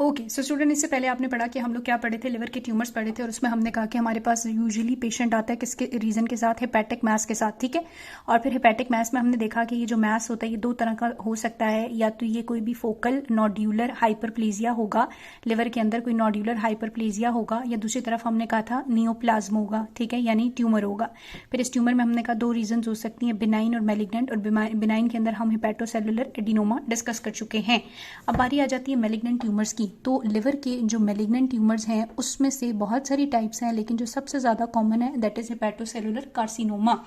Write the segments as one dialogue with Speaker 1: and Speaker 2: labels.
Speaker 1: Okay so student, इससे पहले आपने पढ़ा कि हम लोग क्या पढ़े थे, लिवर के ट्यूमर्स पढ़े थे, और उसमें हमने कहा कि हमारे पास यूजुअली पेशेंट आता है किसके रीजन के साथ, हेपेटिक मैस के साथ, ठीक है। और फिर हेपेटिक मैस में हमने देखा कि ये जो मैस होता है ये दो तरह का हो सकता है, या तो ये कोई भी फोकल नोड्यूलर हाइपरप्लेजिया होगा, लिवर के अंदर कोई नोड्यूलर हाइपरप्लेजिया होगा, या दूसरी तरफ हमने कहा था नियोप्लाज्म होगा, ठीक है, यानी ट्यूमर होगा। फिर इस ट्यूमर में हमने कहा दो रीजन हो सकती हैं, बिनाइन और मैलिग्नेंट, और बिनाइन के अंदर हम हेपेटोसेलुलर एडिनोमा डिस्कस कर चुके हैं। अब बारी आ जाती है मैलिग्नेंट ट्यूमर्स की। तो लिवर के जो मैलिग्नेंट ट्यूमर्स हैं उसमें से बहुत सारी टाइप्स हैं, लेकिन जो सबसे ज़्यादा कॉमन है दैट इज हेपेटोसेलुलर कार्सिनोमा।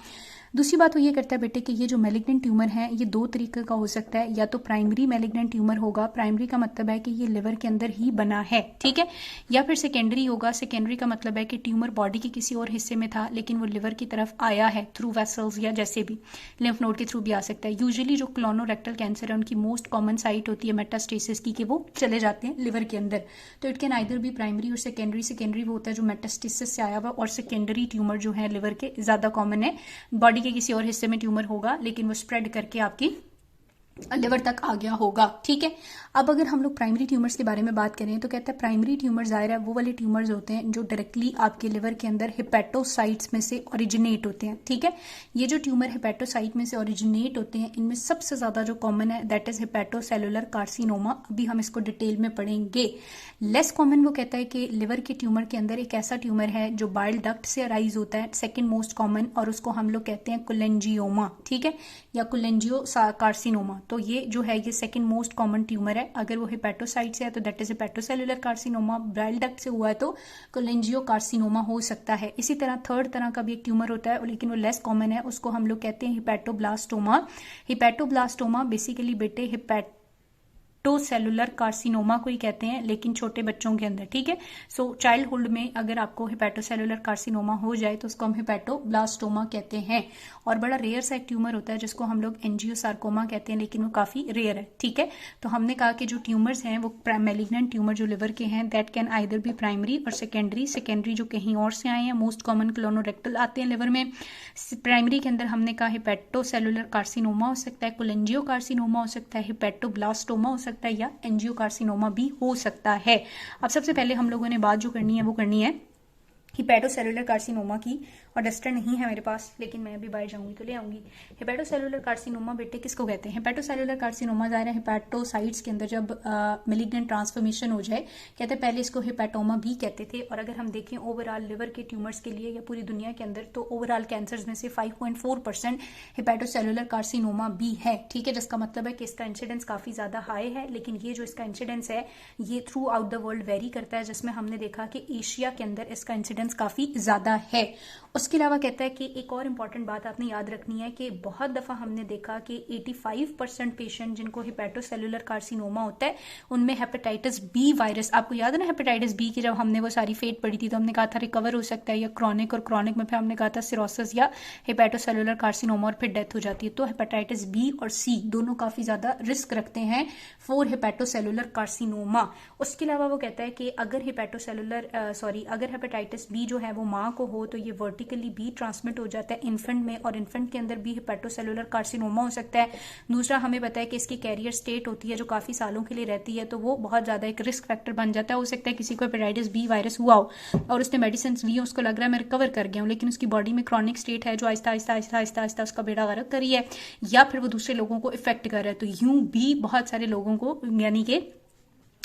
Speaker 1: दूसरी बात वो ये करता है बेटे कि ये जो मैलिग्नेंट ट्यूमर है ये दो तरीके का हो सकता है, या तो प्राइमरी मैलिग्नेंट ट्यूमर होगा, प्राइमरी का मतलब है कि ये लिवर के अंदर ही बना है, ठीक है, या फिर सेकेंडरी होगा। सेकेंडरी का मतलब है कि ट्यूमर बॉडी के किसी और हिस्से में था लेकिन वो लिवर की तरफ आया है थ्रू वेसल्स या जैसे भी लिम्फ नोड के थ्रू भी आ सकता है। यूजुअली जो कोलोरेक्टल कैंसर है उनकी मोस्ट कॉमन साइट होती है मेटास्टेसिस की, कि वो चले जाते हैं लिवर के अंदर। तो इट कैन आइदर भी प्राइमरी और सेकेंडरी। सेकेंडरी वो होता है जो मेटास्टेसिस से आया हुआ, और सेकेंडरी ट्यूमर जो है लिवर के ज्यादा कॉमन है, बॉडी के किसी और हिस्से में ट्यूमर होगा लेकिन वो स्प्रेड करके आपकी लिवर तक आ गया होगा, ठीक है। अब अगर हम लोग प्राइमरी ट्यूमर्स के बारे में बात करें तो कहते हैं प्राइमरी ट्यूमर्स जाहिर है वो वाले ट्यूमर्स होते हैं जो डायरेक्टली आपके लिवर के अंदर हेपेटोसाइट्स में से ओरिजिनेट होते हैं, ठीक है। ये जो ट्यूमर हेपेटोसाइट में से ओरिजिनेट होते हैं इनमें सबसे ज्यादा जो कॉमन है दैट इज हेपेटोसेलुलर कार्सिनोमा। अभी हम इसको डिटेल में पढ़ेंगे। लेस कॉमन वो कहता है कि लिवर के ट्यूमर के अंदर एक ऐसा ट्यूमर है जो बाइल डक्ट से अराइज होता है, सेकेंड मोस्ट कॉमन, और उसको हम लोग कहते हैं कोलेंजियोमा, ठीक है, या कोलेंजियो कार्सिनोमा। तो ये जो है ये सेकंड मोस्ट कॉमन ट्यूमर है। अगर वो हेपेटोसाइट से है तो that is hepatocellular carcinoma, bile duct से हुआ है तो कोलेंजियो कार्सिनोमा हो सकता है। इसी तरह थर्ड तरह का भी एक ट्यूमर होता है लेकिन वो लेस कॉमन है, उसको हम लोग कहते हैं हिपैटोब्लास्टोमा। हिपैटोब्लास्टोमा बेसिकली बेटे हेपेटोसेलुलर कार्सिनोमा को ही कहते हैं लेकिन छोटे बच्चों के अंदर, ठीक है। सो चाइल्डहुड में अगर आपको हेपेटोसेलुलर कार्सिनोमा हो जाए तो उसको हम हेपेटोब्लास्टोमा कहते हैं। और बड़ा रेयर सा एक ट्यूमर होता है जिसको हम लोग एंजियोसार्कोमा कहते हैं, लेकिन वो काफी रेयर है, ठीक है। तो हमने कहा कि जो ट्यूमर्स हैं वो मैलिग्नेंट ट्यूमर जो लिवर के हैं that can either be primary और सेकेंडरी। सेकेंडरी जो कहीं और से आए हैं, मोस्ट कॉमन कोलोरेक्टल आते हैं लिवर में। प्राइमरी के अंदर हमने कहा हेपेटोसेलुलर कार्सिनोमा हो सकता है, कोलेंजियो कार्सिनोमा हो सकता है, हेपेटोब्लास्टोमा हो सकता है, या एंजियोकार्सिनोमा भी हो सकता है। अब सबसे पहले हम लोगों ने बात जो करनी है वो करनी है हिपैटोसेलुलर कार्सिनोमा की, और डस्टर नहीं है मेरे पास लेकिन मैं अभी बाहर जाऊंगी तो ले आऊंगी। हिपैटोसेलुलर कार्सिनोमा बेटे किसको कहते हैं? हिपैटोसेलुलर कार्सिनोमा ज़ाहिर है हिपैटोसाइट्स के अंदर जब मैलिग्नेंट ट्रांसफॉर्मेशन हो जाए, कहते हैं पहले इसको हिपैटोमा भी कहते थे। और अगर हम देखें ओवरऑल लिवर के ट्यूमर्स के लिए या पूरी दुनिया के अंदर तो ओवरऑल कैंसर्स में से 5.4% हिपैटोसेलुलर कार्सिनोमा भी है, ठीक है, जिसका मतलब है कि इसका इंसिडेंस काफी ज्यादा हाई है। लेकिन ये जो इसका इंसिडेंस है ये through out the world very करता है, जिसमें हमने देखा कि एशिया के अंदर इसका इंसिडेंस काफी ज्यादा है। उसके अलावा कहता है कि एक और इंपॉर्टेंट बात आपने याद रखनी है कि बहुत दफा हमने देखा कि 85% पेशेंट जिनको हिपैटोसेलुलर कार्सिनोमा होता है उनमें हेपेटाइटिस बी वायरस, आपको याद है ना हेपेटाइटिस बी की जब हमने वो सारी फेट पढ़ी थी तो हमने कहा था रिकवर हो सकता है या क्रॉनिक, और क्रॉनिक में फिर हमने कहा था सिरोसिस या हिपैटोसेलुलर कार्सिनोमा और फिर डेथ हो जाती है। तो हेपेटाइटिस बी और सी दोनों काफी ज्यादा रिस्क रखते हैं फॉर हिपैटोसेलुलर कार्सिनोमा। उसके अलावा वो कहता है कि अगर अगर हेपेटाइटिस बी जो है वो माँ को हो तो ये वर्टिकली भी ट्रांसमिट हो जाता है इन्फेंट में, और इन्फेंट के अंदर भी हिपैटोसेलुलर कार्सिनोमा हो सकता है। दूसरा हमें पता है कि इसकी कैरियर स्टेट होती है जो काफी सालों के लिए रहती है, तो वो बहुत ज्यादा एक रिस्क फैक्टर बन जाता है। हो सकता है किसी को हेपेटाइटिस बी वायरस हुआ हो और उसने मेडिसिन ली, उसको लग रहा है मैं रिकवर कर गया हूँ, लेकिन उसकी बॉडी में क्रॉनिक स्टेट है जो आहिस्ता आहिस्ता आहिस्ता आहिस्ता आहिस्ता उसका बेड़ा गर्क करी है, या फिर वो दूसरे लोगों को इफेक्ट कर रहा है। तो यूं भी बहुत सारे लोगों को यानी कि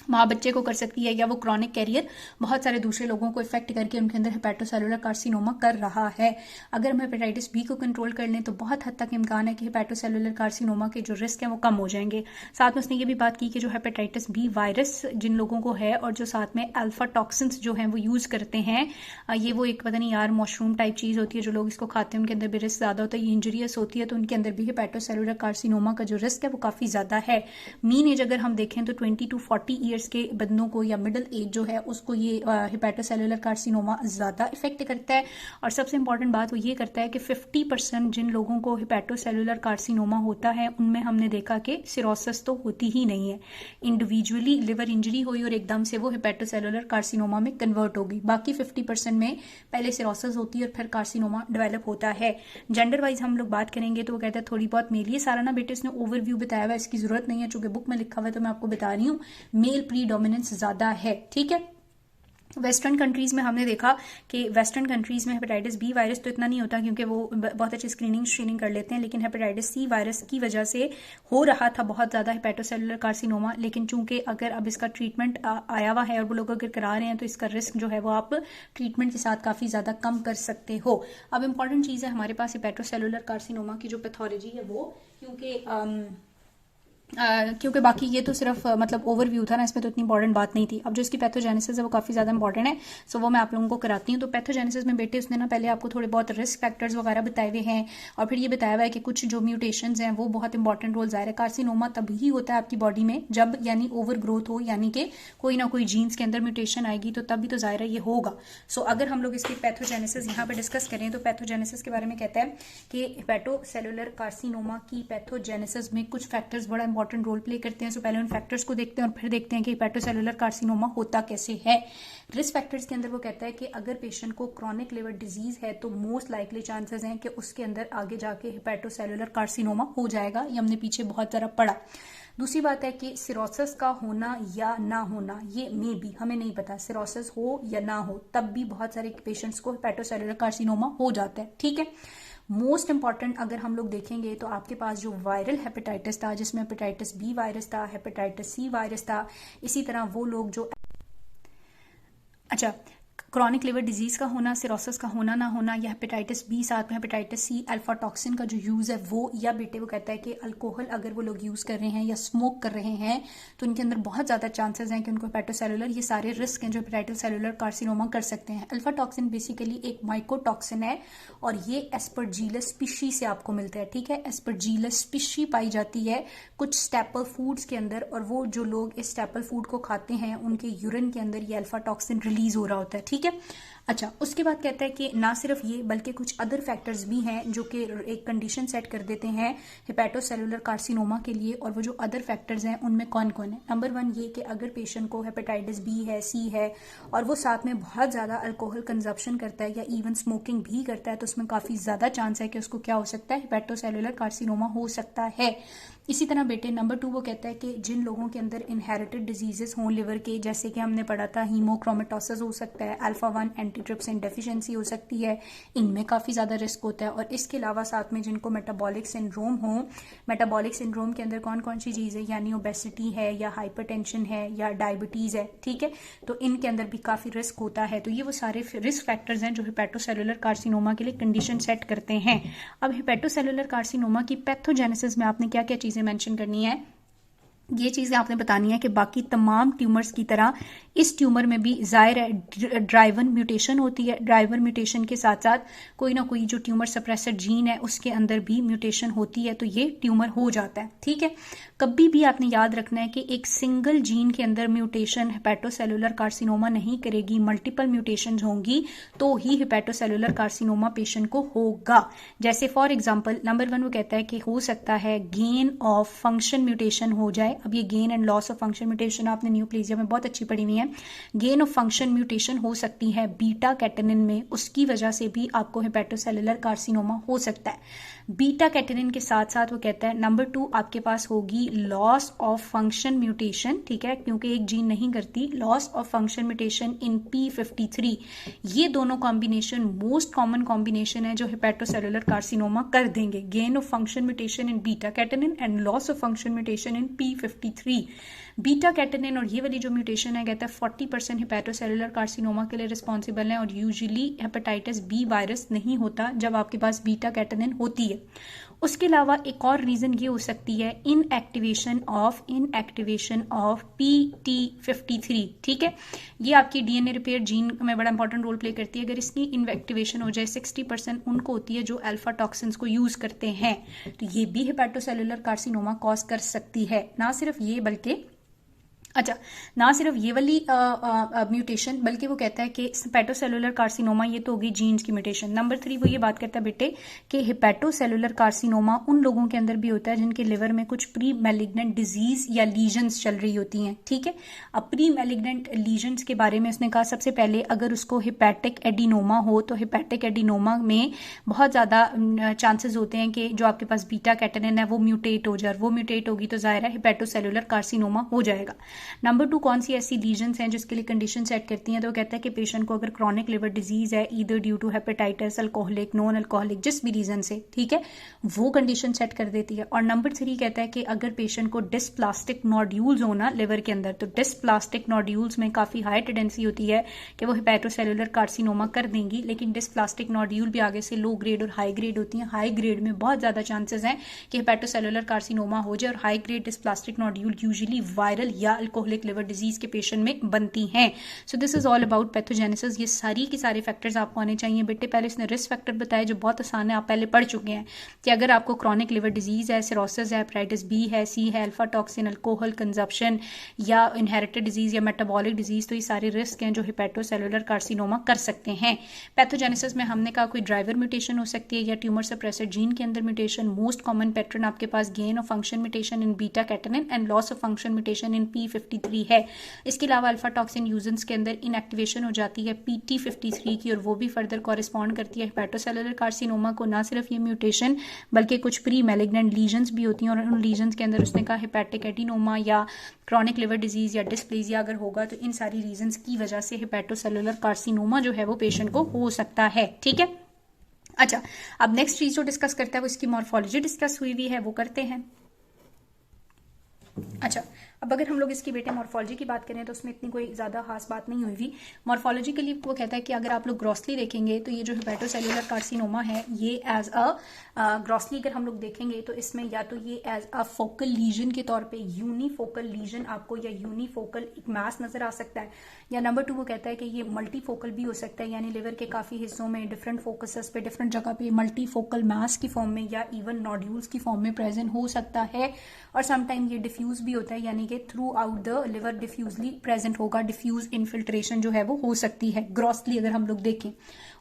Speaker 1: माँ बच्चे को कर सकती है, या वो क्रॉनिक कैरियर बहुत सारे दूसरे लोगों को इफेक्ट करके उनके अंदर हेपेटोसेलुलर कार्सिनोमा कर रहा है। अगर हम हेपेटाइटिस बी को कंट्रोल कर लें तो बहुत हद तक इम्कान है कि हेपेटोसेलुलर कार्सिनोमा के जो रिस्क हैं वो कम हो जाएंगे। साथ में उसने ये भी बात की कि जो हेपेटाइटिस बी वायरस जिन लोगों को है और जो साथ में अल्फा टॉक्सिन्स जो हैं वो यूज करते हैं, ये वो एक पता नहीं यार मशरूम टाइप चीज होती है, जो लोग इसको खाते हैं उनके अंदर भी रिस्क ज्यादा होता है, ये इंजरियस होती है, तो उनके अंदर भी हेपेटोसेलुलर कार्सिनोमा का जो रिस्क है वो काफी ज्यादा है। मीन एज अगर हम देखें तो 20 to 40 ईयर्स के बंदों को या मिडिल एज जो है उसको ये हिपैटोसेलुलर कार्सिनोमा ज्यादा इफेक्ट करता है। और सबसे इंपॉर्टेंट बात वो ये करता है कि 50% जिन लोगों को हिपैटोसेलुलर कार्सिनोमा होता है उनमें हमने देखा कि सिरोसिस तो होती ही नहीं है, इंडिविजुअली लिवर इंजरी हुई और एकदम से वो हिपैटोसेलुलर कार्सिनोमा में कन्वर्ट होगी। बाकी 50% में पहले सिरोसिस होती है और फिर कार्सिनोमा डेवलप होता है। जेंडर वाइज हम लोग बात करेंगे तो वो कहता है थोड़ी बहुत मेल, ये सारा ना बेटे इसने ओवरव्यू बताया हुआ है, इसकी जरूरत नहीं है, चूंकि बुक में लिखा हुआ है तो मैं आपको बता रही हूँ। मेल प्रीडोमिनेंस ज़्यादा है, ठीक है। वेस्टर्न कंट्रीज़ में हमने देखा कि वेस्टर्न कंट्रीज़ में हेपेटाइटिस बी वायरस तो इतना नहीं होता क्योंकि वो बहुत अच्छी स्क्रीनिंग कर लेते हैं, लेकिन हेपेटाइटिस सी वायरस की वजह से हो रहा था बहुत ज़्यादा हेपेटोसेलुलर कार्सिनोमा। लेकिन चूंकि अगर अब इसका ट्रीटमेंट आया हुआ है और वो लोग अगर करा रहे हैं तो इसका रिस्क जो है वो आप ट्रीटमेंट के साथ काफ़ी ज़्यादा कम कर सकते हो। अब इंपॉर्टेंट चीज़ है हमारे पास हेपेटोसेलुलर कार्सिनोमा की जो पैथोलॉजी है वो, क्योंकि बाकी ये तो सिर्फ मतलब ओवरव्यू था ना, इसमें तो इतनी इंपॉर्टेंट बात नहीं थी। अब जो इसकी पैथोजेनेसिस है वो काफ़ी ज़्यादा इंपॉर्टेंट है, सो वो मैं आप लोगों को कराती हूँ। तो पैथोजेनेसिस में बेटे उसने ना पहले आपको थोड़े बहुत रिस्क फैक्टर्स वगैरह बताए हुए हैं और फिर ये बताया हुआ है कि कुछ जो म्यूटेशंस हैं वो बहुत इंपॉर्टेंट रोल ज़ाहिर है। कार्सिनोमा तभी होता है आपकी बॉडी में जब यानी ओवर ग्रोथ हो, यानी कि कोई ना कोई जीन्स के अंदर म्यूटेशन आएगी तो तभी तो ज़ाहिर है ये होगा। सो अगर हम लोग इसकी पैथोजेनेसिस यहाँ पर डिस्कस करें तो पैथोजेनेसिस के बारे में कहता है कि हेपेटोसेलुलर कार्सिनोमा की पैथोजेनेसिस में कुछ फैक्टर्स बड़ा इंपॉर्टेंट रोल प्ले करते हैं। सो पहले उन फैक्टर्स को देखते हैं और फिर देखते हैं कि हेपेटोसेलुलर कार्सिनोमा होता कैसे है। रिस्क फैक्टर्स के अंदर वो कहता है कि अगर पेशेंट को क्रॉनिक लिवर डिजीज है तो मोस्ट लाइकली चांसेस हैं कि उसके अंदर आगे जाके हेपेटोसेलुलर कार्सिनोमा हो जाएगा। ये हमने पीछे बहुत ज़रा पढ़ा। दूसरी बात है कि सिरोसिस का होना या ना होना, ये मे बी हमें नहीं पता, सिरोसिस हो या ना हो तब भी बहुत सारे पेशेंट्स को हेपेटोसेलुलर कार्सिनोमा हो जाता है, ठीक है। मोस्ट इंपॉर्टेंट अगर हम लोग देखेंगे तो आपके पास जो वायरल हेपेटाइटिस था जिसमें हेपेटाइटिस बी वायरस था, हेपेटाइटिस सी वायरस था, इसी तरह वो लोग जो क्रॉनिक लिवर डिजीज का होना, सिरोसिस का होना ना होना, या हेपेटाइटिस बी साथ में हेपेटाइटिस सी, अल्फा टॉक्सिन का जो यूज़ है वो, या बेटे वो कहता है कि अल्कोहल अगर वो लोग यूज़ कर रहे हैं या स्मोक कर रहे हैं तो उनके अंदर बहुत ज़्यादा चांसेस हैं कि उनको हेपेटोसेलुलर, ये सारे रिस्क हैं जो हेपेटोसेलुलर कार्सिनोमा कर सकते हैं। अल्फा टॉक्सिन बेसिकली एक माइकोटॉक्सिन है और ये एस्परजीलस स्पीशी से आपको मिलता है, ठीक है। एस्परजीलस स्पीशी पाई जाती है कुछ स्टेपल फूड्स के अंदर और वो जो लोग इस स्टेपल फूड को खाते हैं उनके यूरिन के अंदर ये अल्फा टॉक्सिन रिलीज हो रहा होता है, ठीक है। अच्छा, उसके बाद कहता है कि ना सिर्फ ये बल्कि कुछ अदर फैक्टर्स भी हैं जो कि एक कंडीशन सेट कर देते हैं हेपेटोसेलुलर कार्सिनोमा के लिए, और वो जो अदर फैक्टर्स हैं उनमें कौन कौन है। नंबर 1 ये कि अगर पेशेंट को हेपेटाइटिस बी है, सी है और वो साथ में बहुत ज़्यादा अल्कोहल कंजप्शन करता है या इवन स्मोकिंग भी करता है तो उसमें काफ़ी ज़्यादा चांस है कि उसको क्या हो सकता है, हेपेटोसेलुलर कार्सिनोमा हो सकता है। इसी तरह बेटे नंबर 2 वो कहता है कि जिन लोगों के अंदर इनहेरिटेड डिजीजेस हों लिवर के, जैसे कि हमने पढ़ा था हीमोक्रोमेटोसिस हो सकता है, अल्फा 1 एंटीट्रिप्सिन डेफिशिएंसी हो सकती है, इनमें काफ़ी ज़्यादा रिस्क होता है। और इसके अलावा साथ में जिनको मेटाबॉलिक सिंड्रोम हो, मेटाबॉलिक सिंड्रोम के अंदर कौन कौन सी चीज़ है, यानी ओबेसिटी है या हाइपरटेंशन है या डायबिटीज़ है, ठीक है, तो इनके अंदर भी काफ़ी रिस्क होता है। तो ये वो सारे रिस्क फैक्टर्स हैं जो हेपेटोसेलुलर कार्सिनोमा के लिए कंडीशन सेट करते हैं। अब हेपेटोसेलुलर कार्सिनोमा की पैथोजेनेसिस में आपने क्या क्या चीज़ें मेंशन करनी है, ये चीज़ें आपने बतानी है कि बाकी तमाम ट्यूमर्स की तरह इस ट्यूमर में भी जाहिर है ड्राइवर म्यूटेशन होती है। ड्राइवर म्यूटेशन के साथ साथ कोई ना कोई जो ट्यूमर सप्रेसर जीन है उसके अंदर भी म्यूटेशन होती है तो ये ट्यूमर हो जाता है, ठीक है। कभी भी आपने याद रखना है कि एक सिंगल जीन के अंदर म्यूटेशन हेपेटोसेलुलर कार्सिनोमा नहीं करेगी, मल्टीपल म्यूटेशन होंगी तो ही हेपेटोसेलुलर कार्सिनोमा पेशेंट को होगा। जैसे फॉर एग्जाम्पल नंबर 1 वो कहता है कि हो सकता है गेन ऑफ फंक्शन म्यूटेशन हो जाए। अब ये gain and loss of function mutation आपने न्यूप्लेजिया में बहुत अच्छी पढ़ी हुई है। गेन ऑफ फंक्शन म्यूटेशन हो सकती है बीटा कैटेनिन में, उसकी वजह से भी आपको हेपेटोसेलुलर कार्सिनोमा हो सकता है। बीटा कैटेनिन के साथ साथ वो कहता है नंबर 2 आपके पास होगी लॉस ऑफ फंक्शन म्यूटेशन, ठीक है, क्योंकि एक जीन नहीं करती, loss of function mutation in P53। ये दोनों कॉम्बिनेशन मोस्ट कॉमन कॉम्बिनेशन है जो हेपेटोसेलुलर कार्सिनोमा कर देंगे, gain of function mutation in beta catenin and loss of function mutation in P53। Beta catenin और ये वाली जो म्यूटेशन है कहता है 40% हेपेटोसेलुलर कार्सिनोमा के लिए रिस्पॉन्सिबल है और यूजुअली हेपेटाइटिस बी वायरस नहीं होता जब आपके पास बीटा कैटेनिन होती है। उसके अलावा एक और रीजन ये हो सकती है इनएक्टिवेशन ऑफ PT53, ठीक है, ये आपकी डीएनए रिपेयर जीन में बड़ा इंपॉर्टेंट रोल प्ले करती है। अगर इसकी इनएक्टिवेशन हो जाए 60% उनको होती है जो अल्फा टॉक्सिन्स को यूज करते हैं, तो ये भी हेपेटोसेलुलर कार्सिनोमा कॉज कर सकती है। ना सिर्फ ये बल्कि ना सिर्फ ये वाली म्यूटेशन बल्कि वो कहता है कि हेपेटोसेलुलर कार्सिनोमा ये तो होगी जीन्स की म्यूटेशन। नंबर 3 वो ये बात करता है बेटे कि हेपेटोसेलुलर कार्सिनोमा उन लोगों के अंदर भी होता है जिनके लिवर में कुछ प्री मैलिग्नेंट डिजीज या लीजन्स चल रही होती हैं, ठीक है। अब प्री मैलिग्नेंट लीजन्स के बारे में उसने कहा सबसे पहले अगर उसको हेपेटिक एडिनोमा हो तो हेपेटिक एडिनोमा में बहुत ज़्यादा चांसेस होते हैं कि जो आपके पास बीटा कैटेनिन है वो म्यूटेट हो जाए, वो म्यूटेट होगी तो जाहिर है हेपेटोसेलुलर कार्सिनोमा हो जाएगा। नंबर 2, कौन सी ऐसी लीजन्स हैं जिसके लिए कंडीशन सेट करती हैं, तो कहता है कि पेशेंट को अगर क्रॉनिक लिवर डिजीज है either due to hepatitis, alcoholic, non alcoholic, जिस भी रीजन से, ठीक है, वो कंडीशन सेट कर देती है। और नंबर 3 कहता है कि अगर पेशेंट को डिस्प्लास्टिक नोड्यूल्स होना लिवर के अंदर, तो डिस्प्लास्टिक नोड्यूल्स में काफी हाई टेंडेंसी होती है कि वो हेपेटोसेलुलर कार्सिनोमा कर देंगी, लेकिन डिस्प्लास्टिक नोड्यूल भी आगे से लो ग्रेड और हाई ग्रेड होती हैं। हाई ग्रेड में बहुत ज्यादा चांसेस हैं कि हेपेटोसेलुलर कार्सिनोमा हो जाए, और high grade dysplastic nodule usually viral या अल्कोहलिक लिवर डिजीज के पेशेंट में बनती हैं। So this is all about pathogenesis. ये सारी की सारे फैक्टर्स आपको आने चाहिए बेटे। पहले इसने रिस्क फैक्टर बताया जो बहुत आसान है, आप पहले पढ़ चुके हैं कि अगर आपको क्रॉनिक लिवर डिजीज है, सिरोसिस है, हेपेटाइटिस बी है, सी है, अल्फा टॉक्सिन, अल्कोहल कंजप्शन या इनहेरिटेड डिजीज या मेटाबॉलिक डिजीज, तो ये सारे रिस्क हैं जो हेपेटोसेलुलर कार्सिनोमा कर सकते हैं। पैथोजेनेसिस में हमने कहा कोई ड्राइवर म्यूटेशन हो सकती है या ट्यूमर सप्रेसर जीन के अंदर म्यूटेशन। मोस्ट कॉमन पैटर्न आपके पास gain of function mutation in beta catenin and loss of function mutation in P53 है। इसके अलावा अल्फा टॉक्सिन यूजन्स के अंदर इनएक्टिवेशन हो जाती है PT53 की, और वो भी फर्दर कॉरेस्पॉन्ड करती है हेपेटोसेलुलर कार्सिनोमा को। ना सिर्फ ये म्यूटेशन बल्कि कुछ प्री मैलिग्नेंट लीजन्स भी होती हैं, और उन लीजन्स के अंदर उसने कहा हेपेटिक एडिनोमा या क्रॉनिक लिवर डिजीज या डिस्प्लेजिया अगर होगा तो इन सारी रीजंस की वजह से हेपेटोसेलुलर कार्सिनोमा जो है वो पेशेंट को हो सकता है। ठीक है, अच्छा, अब नेक्स्ट चीज जो डिस्कस करता है वो इसकी मॉर्फोलॉजी डिस्कस हुई है, वो करते हैं। अच्छा, अब अगर हम लोग इसकी बेटे मॉर्फोलॉजी की बात करें तो उसमें इतनी कोई ज्यादा खास बात नहीं हुई हुई। मॉर्फोलॉजी के लिए वो कहता है कि अगर आप लोग ग्रॉसली देखेंगे तो ये जो हेपेटोसेलुलर कार्सिनोमा है ये एज ग्रॉसली अगर हम लोग देखेंगे तो इसमें या तो ये एज अ फोकल लीजन के तौर पे यूनिफोकल लीजन आपको या यूनिफोकल एक मास नजर आ सकता है, या नंबर 2 वो कहता है कि ये मल्टीफोकल भी हो सकता है, यानी लिवर के काफी हिस्सों में डिफरेंट फोकसेस पे डिफरेंट जगह पे मल्टीफोकल मास की फॉर्म में या इवन नोड्यूल्स की फॉर्म में प्रेजेंट हो सकता है। और समटाइम ये डिफ्यूज भी होता है, यानी कि through out the liver डिफ्यूजली present होगा, डिफ्यूज इन्फिल्ट्रेशन जो है वो हो सकती है ग्रॉसली अगर हम लोग देखें।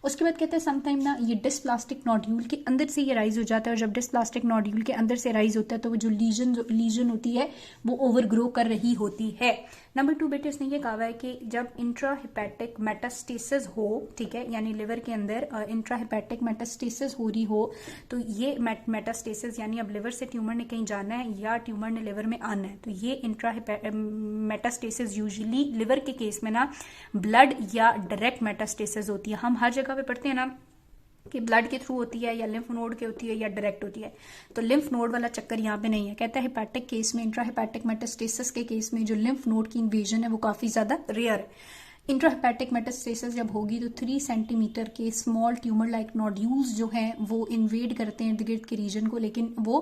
Speaker 1: उसके बाद कहते हैं समटाइम ना ये डिस्प्लास्टिक नोड्यूल के अंदर से ये राइज हो जाता है, और जब डिस्प्लास्टिक नोड्यूल के अंदर से राइज होता है तो वो जो लीजन होती है वो ओवरग्रो कर रही होती है। नंबर 2 बेटे उसने ये कहा है कि जब इंट्राहेपेटिक मेटास्टेसिस हो, ठीक है, यानी लिवर के अंदर इंट्राहेपेटिक मेटास्टेसिस हो रही हो, तो ये मेटास्टेसिस यानी अब लिवर से ट्यूमर ने कहीं जाना है या ट्यूमर ने लिवर में आना है, तो ये मेटास्टेसिस यूजुअली लिवर के केस में ना ब्लड या डायरेक्ट मेटास्टेसिस होती है। हम हर जगह पे पढ़ते हैं ना कि ब्लड के थ्रू होती है या लिम्फ नोड के होती है या डायरेक्ट होती है, तो लिम्फ नोड वाला चक्कर यहाँ पे नहीं है। कहता है हेपेटिक केस में, इंट्राहेपेटिक मेटास्टेसिस के केस में जो लिम्फ नोड की इन्वेजन है वो काफी ज्यादा रेयर है। इंट्राहेपेटिक मेटास्टेसिस जब होगी तो 3 सेंटीमीटर के स्मॉल ट्यूमर लाइक नोड्यूल्स जो हैं वो इन्वेड करते हैं इर्द गिर्द के रीजन को, लेकिन वो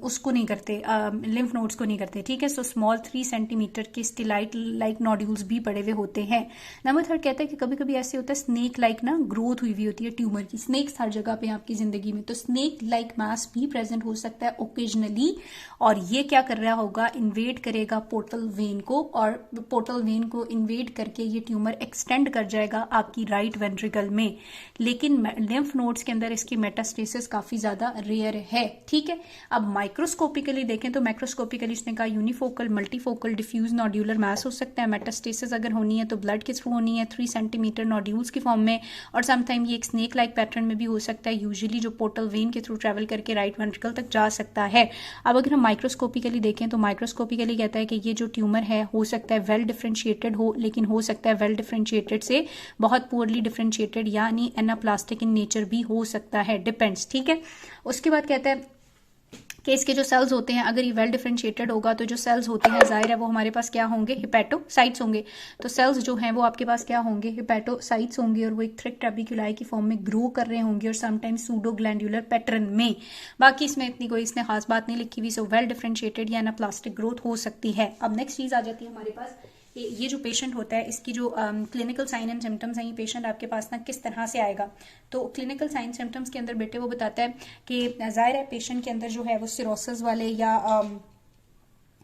Speaker 1: उसको नहीं करते, लिम्फ नोड्स को नहीं करते। ठीक है, सो स्मॉल 3 सेंटीमीटर के स्टिलाइट लाइक नोड्यूल्स भी पड़े हुए होते हैं। नंबर 3 कहता है कि कभी कभी ऐसे होता है स्नेक लाइक ना ग्रोथ हुई हुई होती है ट्यूमर की, स्नेक्स हर जगह पे आपकी जिंदगी में, तो स्नेक लाइक मास भी प्रेजेंट हो सकता है ओकेजनली, और ये क्या कर रहा होगा, इन्वेड करेगा पोर्टल वेन को, और पोर्टल वेन को इन्वेड करके ये ट्यूमर एक्सटेंड कर जाएगा आपकी राइट वेंट्रिकल में। लेकिन लिम्फ नोड्स के अंदर इसकी मेटास्टेसिस काफी ज्यादा रेयर है। ठीक है, अब माइक्रोस्कोपिकली देखें तो माइक्रोस्कोपिकली उसने कहा यूनिफोकल, मल्टीफोकल, डिफ्यूज नोड्यूलर मास हो सकता है। मेटास्टेसिस अगर होनी है तो ब्लड के थ्रू होनी है 3 सेंटीमीटर नोड्यूल्स की फॉर्म में, और समटाइम ये एक स्नेक लाइक पैटर्न में भी हो सकता है, यूजुअली जो पोर्टल वेन के थ्रू ट्रेवल करके राइट वेंट्रिकल तक जा सकता है। अब अगर हम माइक्रोस्कोपिकली देखें तो माइक्रोस्कोपिकली कहता है कि ये जो ट्यूमर है हो सकता है वेल डिफरेंशिएटेड हो, लेकिन हो सकता है वेल डिफरेंशिएटेड से बहुत पुअरली डिफरेंशिएटेड यानी एनाप्लास्टिक इन नेचर भी हो सकता है, डिपेंड्स। ठीक है, उसके बाद कहता है कि इसके जो सेल्स होते हैं अगर ये वेल डिफरेंशिएटेड होगा तो जो सेल्स होते हैं जाहिर है वो हमारे पास क्या होंगे, हिपैटोसाइट्स होंगे। तो सेल्स जो हैं वो आपके पास क्या होंगे, हिपैटोसाइट्स होंगे, और वो एक थिक ट्रेबिक्युलाई की फॉर्म में ग्रो कर रहे होंगे और समटाइम्स सूडो ग्लैंडुलर पैटर्न में। बाकी इसमें इतनी कोई इसने खास बात नहीं लिखी हुई, सो वेल डिफरेंशिएटेड या एनाप्लास्टिक ग्रोथ हो सकती है। अब नेक्स्ट चीज आ जाती है हमारे पास, ये जो पेशेंट होता है इसकी जो क्लिनिकल साइन एंड सिम्टम्स हैं, ये पेशेंट आपके पास ना किस तरह से आएगा। तो क्लिनिकल साइन सिम्टम्स के अंदर बेटे वो बताता है कि जाहिर है पेशेंट के अंदर जो है वो सिरोसिस वाले या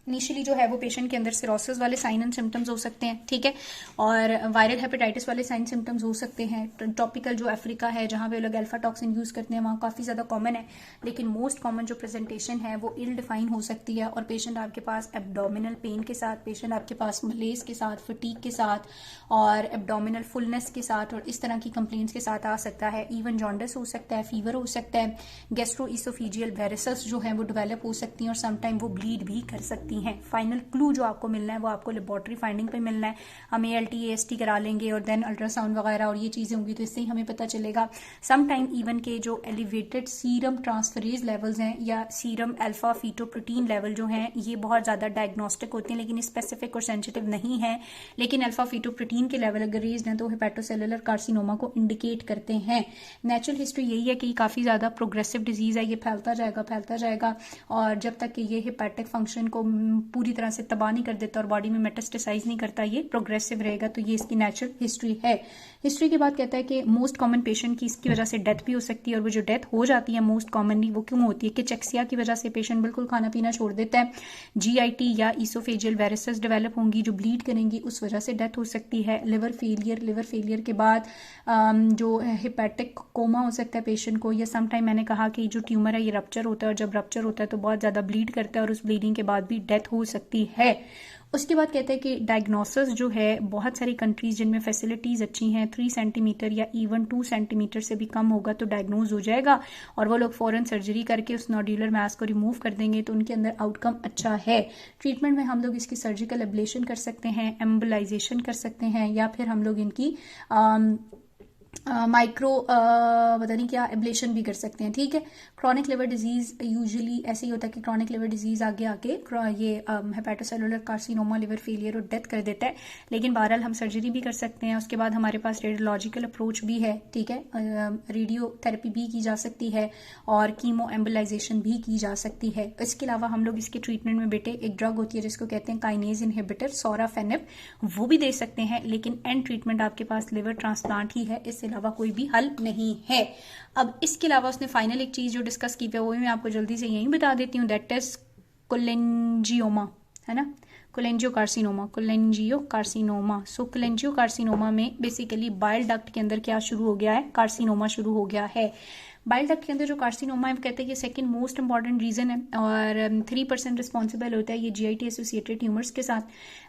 Speaker 1: इनिशियली जो है वो पेशेंट के अंदर सिरोसिस वाले साइन एंड सिम्टम्स हो सकते हैं। ठीक है, और वायरल हेपेटाइटिस वाले साइन सिम्टम्स हो सकते हैं। टॉपिकल जो अफ्रीका है जहाँ पे लोग अल्फा टॉक्सिन यूज करते हैं वहाँ काफी ज्यादा कॉमन है, लेकिन मोस्ट कॉमन जो प्रेजेंटेशन है वो इल डिफाइन हो सकती है, और पेशेंट आपके पास एब्डोमिनल पेन के साथ, पेशेंट आपके पास मलेज के साथ, फटीक के साथ और एब्डोमिनल फुलनेस के साथ और इस तरह की कंप्लेंट्स के साथ आ सकता है। इवन जॉन्डिस हो सकता है, फीवर हो सकता है, गैस्ट्रोइसोफेजियल वेरिसेस जो है वो डेवलप हो सकती हैं और समटाइम वो ब्लीड भी कर सकती नहीं है। फाइनल क्लू जो आपको मिलना है वो आपको लेबोरेटरी फाइंडिंग पे मिलना है। हम ALT AST करा लेंगे और देन अल्ट्रासाउंड वगैरह और ये चीज़ें होंगी तो इससे ही हमें पता चलेगा। सम टाइम इवन के जो एलिवेटेड सीरम ट्रांसफरेज लेवल्स हैं या सीरम अल्फा फीटोप्रोटीन लेवल जो हैं ये बहुत ज़्यादा डायग्नोस्टिक होते हैं, लेकिन स्पेसिफिक और सेंसिटिव नहीं है। लेकिन अल्फा फीटोप्रोटीन के लेवल अगर रेज्ड हैं तो हेपेटोसेलुलर कार्सिनोमा को इंडिकेट करते हैं। नेचुरल हिस्ट्री यही है कि काफ़ी ज़्यादा प्रोग्रेसिव डिजीज़ है, ये फैलता जाएगा और जब तक कि ये हेपेटिक फंक्शन को पूरी तरह से तबाह नहीं कर देता और बॉडी में मेटास्टेसाइज नहीं करता, ये प्रोग्रेसिव रहेगा। तो ये इसकी नेचुरल हिस्ट्री है। हिस्ट्री के बाद कहता है कि मोस्ट कॉमन पेशेंट की इसकी वजह से डेथ भी हो सकती है, और वो जो डेथ हो जाती है मोस्ट कॉमनली वो क्यों होती है कि चेक्सिया की वजह से पेशेंट बिल्कुल खाना पीना छोड़ देता है, GIT या इसोफेजियल वेरिसेस डेवलप होंगी जो ब्लीड करेंगी, उस वजह से डेथ हो सकती है। लिवर फेलियर के बाद जो हेपेटिक कोमा हो सकता है पेशेंट को, या समटाइम मैंने कहा कि जो ट्यूमर है ये रप्चर होता है और जब रप्चर होता है तो बहुत ज़्यादा ब्लीड करता है और उस ब्लीडिंग के बाद भी डेथ हो सकती है। उसके बाद कहते हैं कि डायग्नोसिस जो है बहुत सारी कंट्रीज जिनमें फैसिलिटीज़ अच्छी हैं 3 सेंटीमीटर या इवन 2 सेंटीमीटर से भी कम होगा तो डायग्नोज हो जाएगा और वो लोग फौरन सर्जरी करके उस नोड्यूलर मास को रिमूव कर देंगे तो उनके अंदर आउटकम अच्छा है। ट्रीटमेंट में हम लोग इसकी सर्जिकल एब्लेशन कर सकते हैं, एम्बोलाइजेशन कर सकते हैं, या फिर हम लोग इनकी माइक्रो पता नहीं क्या एब्लेशन भी कर सकते हैं। ठीक है। क्रॉनिक लिवर डिजीज यूजुअली ऐसे ही होता है कि क्रॉनिक लिवर डिजीज आगे आके ये हेपेटोसेलुलर कार्सिनोमा, लिवर फेलियर और डेथ कर देता है, लेकिन बहरहाल हम सर्जरी भी कर सकते हैं। उसके बाद हमारे पास रेडियोलॉजिकल अप्रोच भी है। ठीक है। रेडियोथेरेपी भी की जा सकती है और कीमो एम्बोलाइजेशन भी की जा सकती है। इसके अलावा हम लोग इसके ट्रीटमेंट में बेटे एक ड्रग होती है जिसको कहते हैं काइनेज इनहिबिटर सॉराफेनिब, वो भी दे सकते हैं, लेकिन एंड ट्रीटमेंट आपके पास लिवर ट्रांसप्लांट ही है, इससे अलावा कोई भी हल नहीं है। अब इसके अलावा उसने फाइनल एक चीज जो डिस्कस की है वो भी मैं आपको जल्दी से यही बता देती हूँ, दैट इज कोलेंजियोमा, है ना, कोलेंजियो कार्सिनोमा। सो कोलेंजियो कार्सिनोमा में बेसिकली बाइल डक्ट के अंदर क्या शुरू हो गया है, कार्सिनोमा शुरू हो गया है। बाइल डक्ट के अंदर जो कार्सिनोमा है कहते हैं कि सेकंड मोस्ट इंपॉर्टेंट रीजन है और 3% रिस्पॉन्सिबल होता है ये GIT एसोसिएटेड ट्यूमर्स के साथ।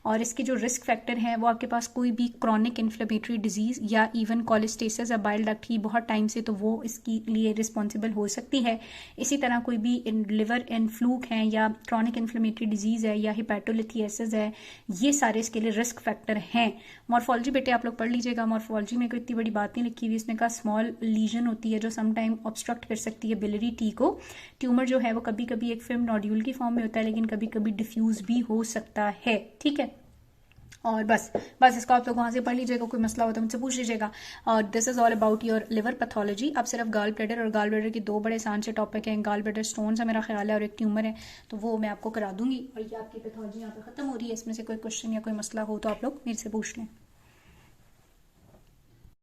Speaker 1: और इसके जो रिस्क फैक्टर हैं वो आपके पास कोई भी क्रॉनिक इन्फ्लेमेटरी डिजीज या इवन कोलेस्टेसिस या बाइल डक्ट की बहुत टाइम से, तो वो इसके लिए रिस्पॉन्सिबल हो सकती है। इसी तरह कोई भी लिवर इन्फ्लूक है या क्रॉनिक इन्फ्लेमेटरी डिजीज है या हिपैटोलिथियासिस है, ये सारे इसके लिए रिस्क फैक्टर हैं। मॉर्फोलॉजी बेटे आप लोग पढ़ लीजिएगा, मॉर्फोलॉजी में कोई इतनी बड़ी बात नहीं लिखी हुई, इसमें का स्मॉल लीजन होती है जो समटाइम ऑब्स्ट्रक्ट कर सकती है बिलियरी टी को। ट्यूमर जो है वो कभी कभी एक फिल्म नोड्यूल की फॉर्म में होता है लेकिन कभी कभी डिफ्यूज भी हो सकता है। ठीक है। और बस इसको आप लोग वहां से पढ़ लीजिएगा, कोई मसला हो तो मुझसे पूछ लीजिएगा। और this is all about your liver pathology. अब सिर्फ गाल ब्लैडर और गाल ब्लैडर के 2 बड़े आसान से टॉपिक हैं, गाल ब्लैडर स्टोन्स है मेरा ख्याल है और एक ट्यूमर है, तो वो मैं आपको करा दूंगी और ये आपकी पैथोलॉजी यहाँ पे खत्म हो रही है। इसमें से कोई क्वेश्चन या कोई मसला हो तो आप लोग मेरे से पूछ लें।